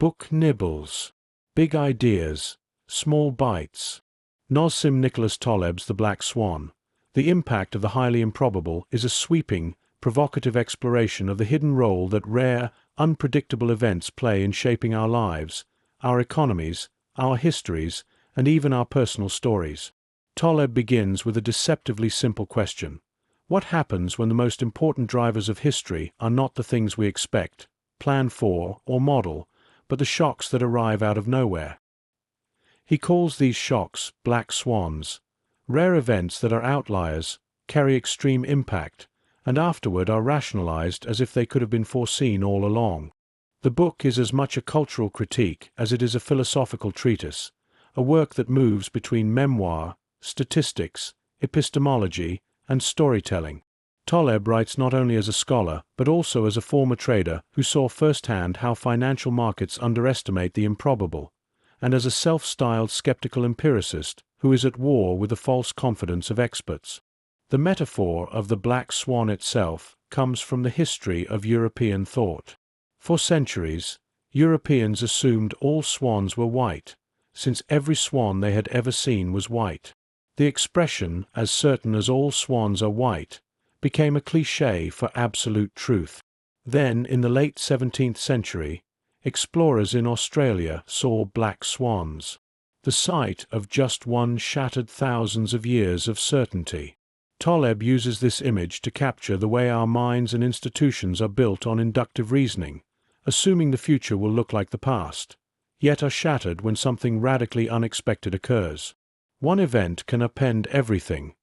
Book nibbles. Big ideas. Small bites. Nassim Nicholas Taleb's The Black Swan. The impact of the highly improbable is a sweeping, provocative exploration of the hidden role that rare, unpredictable events play in shaping our lives, our economies, our histories, and even our personal stories. Taleb begins with a deceptively simple question. What happens when the most important drivers of history are not the things we expect, plan for, or model, but the shocks that arrive out of nowhere? He calls these shocks Black Swans, rare events that are outliers, carry extreme impact, and afterward are rationalized as if they could have been foreseen all along. The book is as much a cultural critique as it is a philosophical treatise, a work that moves between memoir, statistics, epistemology, and storytelling. Taleb writes not only as a scholar, but also as a former trader who saw firsthand how financial markets underestimate the improbable, and as a self-styled skeptical empiricist who is at war with the false confidence of experts. The metaphor of the black swan itself comes from the history of European thought. For centuries, Europeans assumed all swans were white, since every swan they had ever seen was white. The expression, as certain as all swans are white, became a cliché for absolute truth. Then, in the late 17th century, explorers in Australia saw black swans. The sight of just one shattered thousands of years of certainty. Taleb uses this image to capture the way our minds and institutions are built on inductive reasoning, assuming the future will look like the past, yet are shattered when something radically unexpected occurs. One event can upend everything,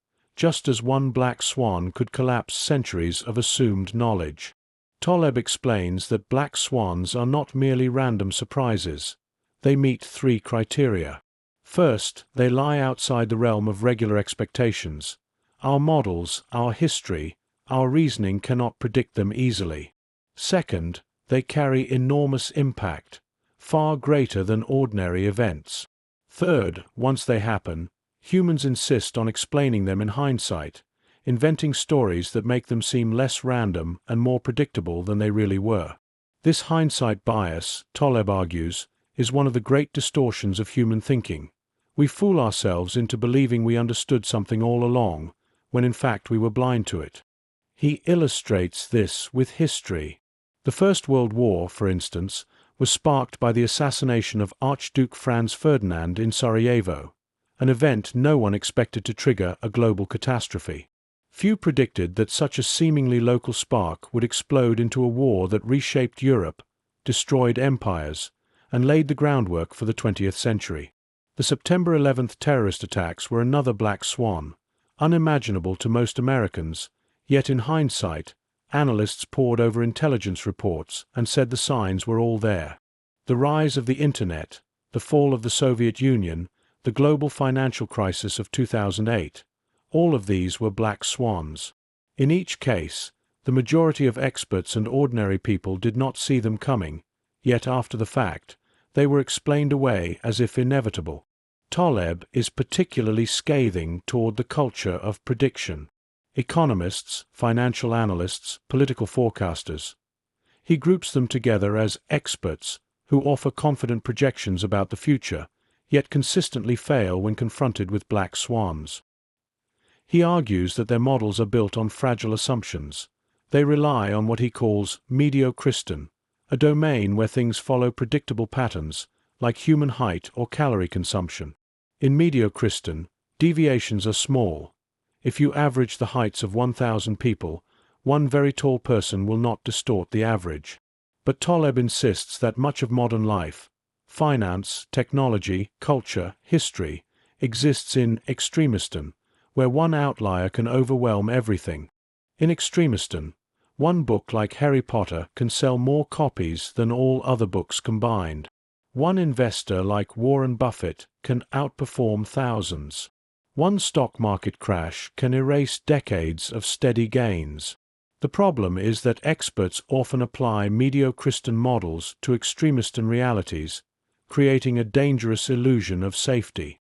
just as one black swan could collapse centuries of assumed knowledge. Taleb explains that black swans are not merely random surprises. They meet three criteria. First, they lie outside the realm of regular expectations. Our models, our history, our reasoning cannot predict them easily. Second, they carry enormous impact, far greater than ordinary events. Third, once they happen, humans insist on explaining them in hindsight, inventing stories that make them seem less random and more predictable than they really were. This hindsight bias, Taleb argues, is one of the great distortions of human thinking. We fool ourselves into believing we understood something all along, when in fact we were blind to it. He illustrates this with history. The First World War, for instance, was sparked by the assassination of Archduke Franz Ferdinand in Sarajevo, an event no one expected to trigger a global catastrophe. Few predicted that such a seemingly local spark would explode into a war that reshaped Europe, destroyed empires, and laid the groundwork for the 20th century. The September 11th terrorist attacks were another black swan, unimaginable to most Americans, yet in hindsight, analysts pored over intelligence reports and said the signs were all there. The rise of the Internet, the fall of the Soviet Union, the global financial crisis of 2008, all of these were black swans. In each case, the majority of experts and ordinary people did not see them coming, yet after the fact, they were explained away as if inevitable. Taleb is particularly scathing toward the culture of prediction. Economists, financial analysts, political forecasters. He groups them together as experts who offer confident projections about the future, yet consistently fail when confronted with black swans. He argues that their models are built on fragile assumptions. They rely on what he calls mediocriston, a domain where things follow predictable patterns, like human height or calorie consumption. In mediocriston, deviations are small. If you average the heights of 1,000 people, one very tall person will not distort the average. But Taleb insists that much of modern life, finance, technology, culture, history, exists in extremiston, where one outlier can overwhelm everything. In extremiston, one book like Harry Potter can sell more copies than all other books combined. One investor like Warren Buffett can outperform thousands. One stock market crash can erase decades of steady gains. The problem is that experts often apply mediocriston models to extremiston realities, creating a dangerous illusion of safety.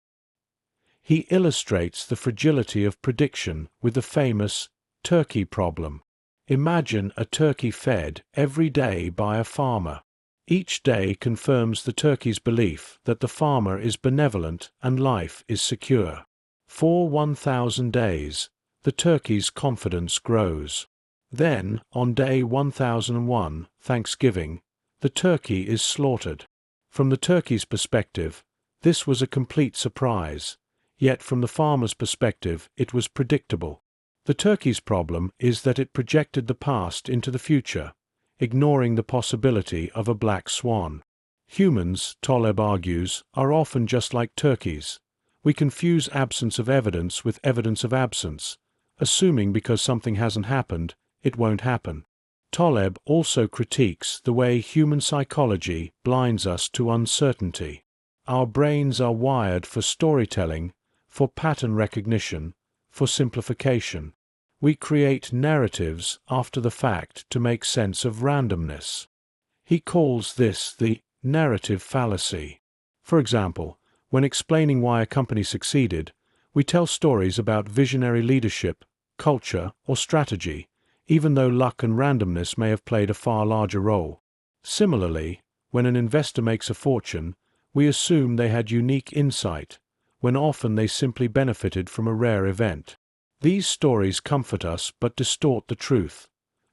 He illustrates the fragility of prediction with the famous turkey problem. Imagine a turkey fed every day by a farmer. Each day confirms the turkey's belief that the farmer is benevolent and life is secure. For 1,000 days, the turkey's confidence grows. Then, on day 1001, Thanksgiving, the turkey is slaughtered. From the turkey's perspective, this was a complete surprise, yet from the farmer's perspective it was predictable. The turkey's problem is that it projected the past into the future, ignoring the possibility of a black swan. Humans, Taleb argues, are often just like turkeys. We confuse absence of evidence with evidence of absence, assuming because something hasn't happened, it won't happen. Taleb also critiques the way human psychology blinds us to uncertainty. Our brains are wired for storytelling, for pattern recognition, for simplification. We create narratives after the fact to make sense of randomness. He calls this the narrative fallacy. For example, when explaining why a company succeeded, we tell stories about visionary leadership, culture, or strategy, even though luck and randomness may have played a far larger role. Similarly, when an investor makes a fortune, we assume they had unique insight, when often they simply benefited from a rare event. These stories comfort us but distort the truth.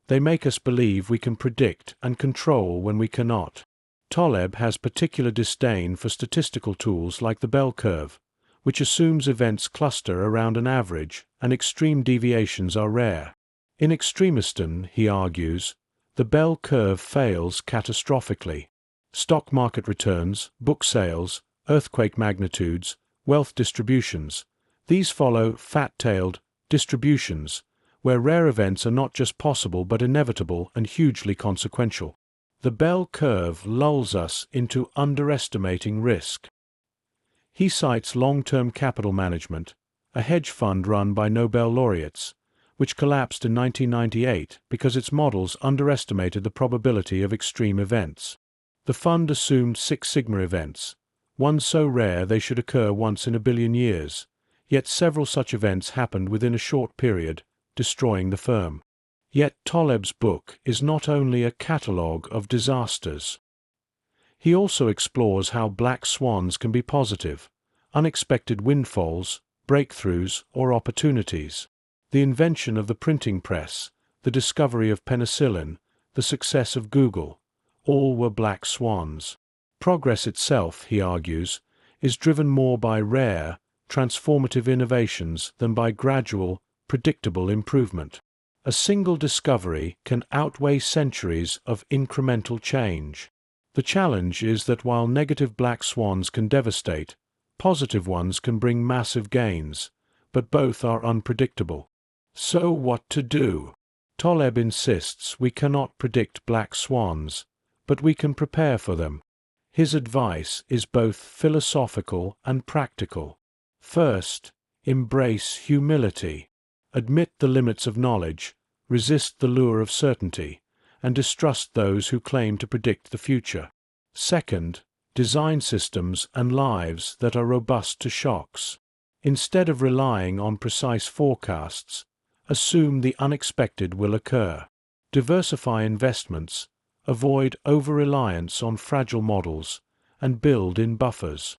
They make us believe we can predict and control when we cannot. Taleb has particular disdain for statistical tools like the bell curve, which assumes events cluster around an average and extreme deviations are rare. In extremism, he argues, the bell curve fails catastrophically. Stock market returns, book sales, earthquake magnitudes, wealth distributions, these follow fat-tailed distributions, where rare events are not just possible but inevitable and hugely consequential. The bell curve lulls us into underestimating risk. He cites long-term capital management, a hedge fund run by Nobel laureates, which collapsed in 1998 because its models underestimated the probability of extreme events. The fund assumed Six Sigma events, one so rare they should occur once in a billion years, yet several such events happened within a short period, destroying the firm. Yet Taleb's book is not only a catalogue of disasters. He also explores how black swans can be positive, unexpected windfalls, breakthroughs, or opportunities. The invention of the printing press, the discovery of penicillin, the success of Google, all were black swans. Progress itself, he argues, is driven more by rare, transformative innovations than by gradual, predictable improvement. A single discovery can outweigh centuries of incremental change. The challenge is that while negative black swans can devastate, positive ones can bring massive gains, but both are unpredictable. So what to do? Taleb insists we cannot predict black swans, but we can prepare for them. His advice is both philosophical and practical. First, embrace humility. Admit the limits of knowledge, resist the lure of certainty, and distrust those who claim to predict the future. Second, design systems and lives that are robust to shocks. Instead of relying on precise forecasts, assume the unexpected will occur. Diversify investments, avoid over-reliance on fragile models, and build in buffers.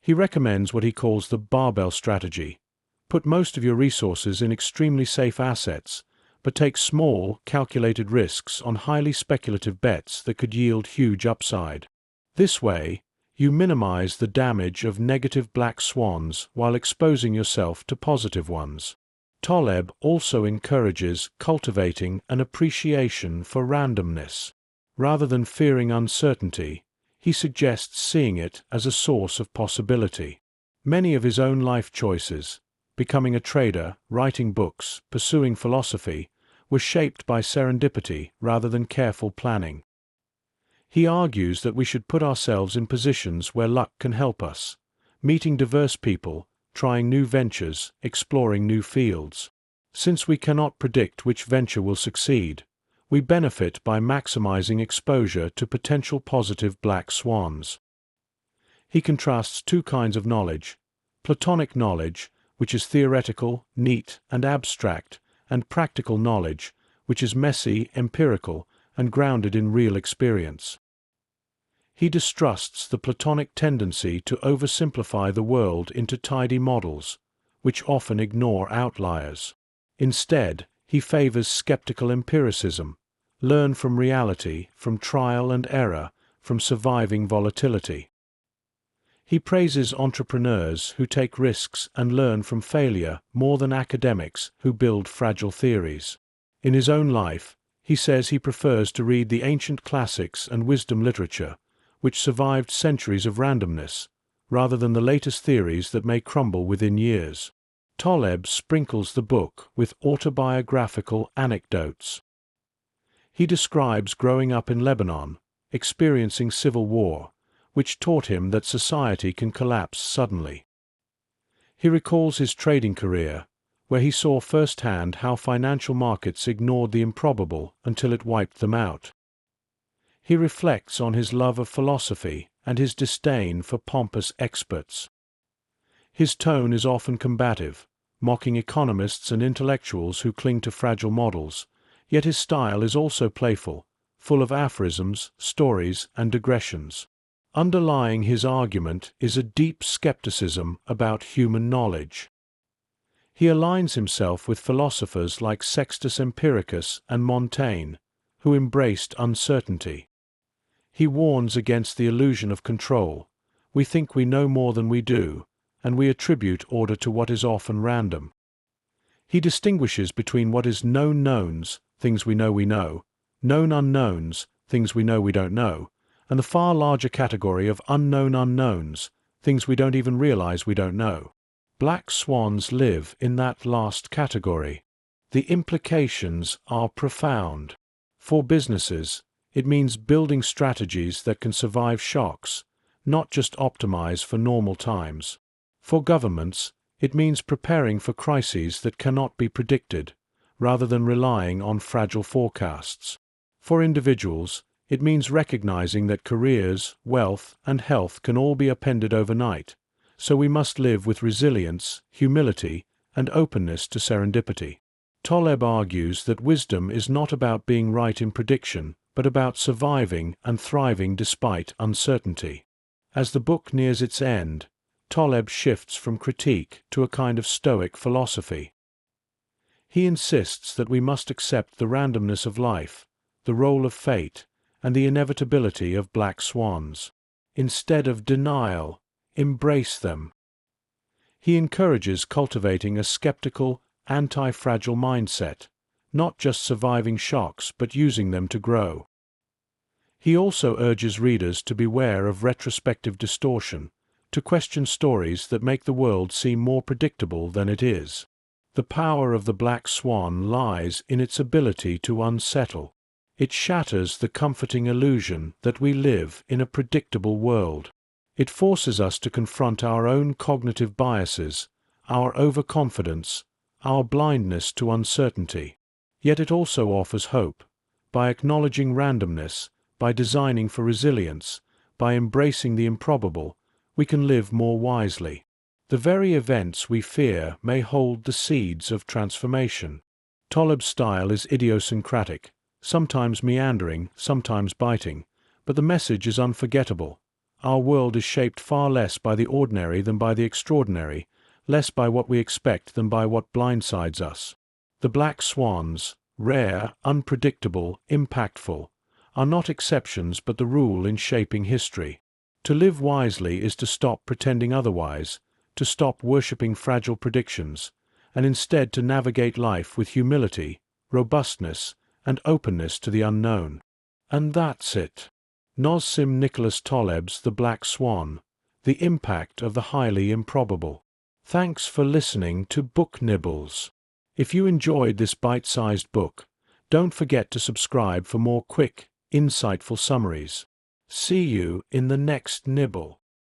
He recommends what he calls the barbell strategy. Put most of your resources in extremely safe assets, but take small, calculated risks on highly speculative bets that could yield huge upside. This way, you minimize the damage of negative black swans while exposing yourself to positive ones. Taleb also encourages cultivating an appreciation for randomness. Rather than fearing uncertainty, he suggests seeing it as a source of possibility. Many of his own life choices, becoming a trader, writing books, pursuing philosophy, were shaped by serendipity rather than careful planning. He argues that we should put ourselves in positions where luck can help us, meeting diverse people, trying new ventures, exploring new fields. Since we cannot predict which venture will succeed, we benefit by maximizing exposure to potential positive black swans. He contrasts two kinds of knowledge: Platonic knowledge, which is theoretical, neat, and abstract, and practical knowledge, which is messy, empirical, and grounded in real experience. He distrusts the Platonic tendency to oversimplify the world into tidy models, which often ignore outliers. Instead, he favors skeptical empiricism, learn from reality, from trial and error, from surviving volatility. He praises entrepreneurs who take risks and learn from failure more than academics who build fragile theories. In his own life, he says he prefers to read the ancient classics and wisdom literature, which survived centuries of randomness, rather than the latest theories that may crumble within years. Taleb sprinkles the book with autobiographical anecdotes. He describes growing up in Lebanon, experiencing civil war, which taught him that society can collapse suddenly. He recalls his trading career, where he saw firsthand how financial markets ignored the improbable until it wiped them out. He reflects on his love of philosophy and his disdain for pompous experts. His tone is often combative, mocking economists and intellectuals who cling to fragile models, yet his style is also playful, full of aphorisms, stories, and digressions. Underlying his argument is a deep skepticism about human knowledge. He aligns himself with philosophers like Sextus Empiricus and Montaigne, who embraced uncertainty. He warns against the illusion of control. We think we know more than we do, and we attribute order to what is often random. He distinguishes between what is known knowns, things we know, known unknowns, things we don't know, and the far larger category of unknown unknowns, things we don't even realize we don't know. Black swans live in that last category. The implications are profound. For businesses, it means building strategies that can survive shocks, not just optimize for normal times. For governments, it means preparing for crises that cannot be predicted, rather than relying on fragile forecasts. For individuals, it means recognizing that careers, wealth, and health can all be upended overnight, so we must live with resilience, humility, and openness to serendipity. Taleb argues that wisdom is not about being right in prediction, but about surviving and thriving despite uncertainty. As the book nears its end, Taleb shifts from critique to a kind of stoic philosophy. He insists that we must accept the randomness of life, the role of fate, and the inevitability of black swans. Instead of denial, embrace them. He encourages cultivating a skeptical, anti-fragile mindset, not just surviving shocks but using them to grow. He also urges readers to beware of retrospective distortion, to question stories that make the world seem more predictable than it is. The power of the black swan lies in its ability to unsettle. It shatters the comforting illusion that we live in a predictable world. It forces us to confront our own cognitive biases, our overconfidence, our blindness to uncertainty. Yet it also offers hope. By acknowledging randomness, by designing for resilience, by embracing the improbable, we can live more wisely. The very events we fear may hold the seeds of transformation. Taleb's style is idiosyncratic, sometimes meandering, sometimes biting, but the message is unforgettable. Our world is shaped far less by the ordinary than by the extraordinary, less by what we expect than by what blindsides us. The black swans, rare, unpredictable, impactful, are not exceptions but the rule in shaping history. To live wisely is to stop pretending otherwise, to stop worshipping fragile predictions, and instead to navigate life with humility, robustness, and openness to the unknown. And that's it. Nassim Nicholas Taleb's The Black Swan, The Impact of the Highly Improbable. Thanks for listening to Book Nibbles. If you enjoyed this bite-sized book, don't forget to subscribe for more quick, insightful summaries. See you in the next nibble.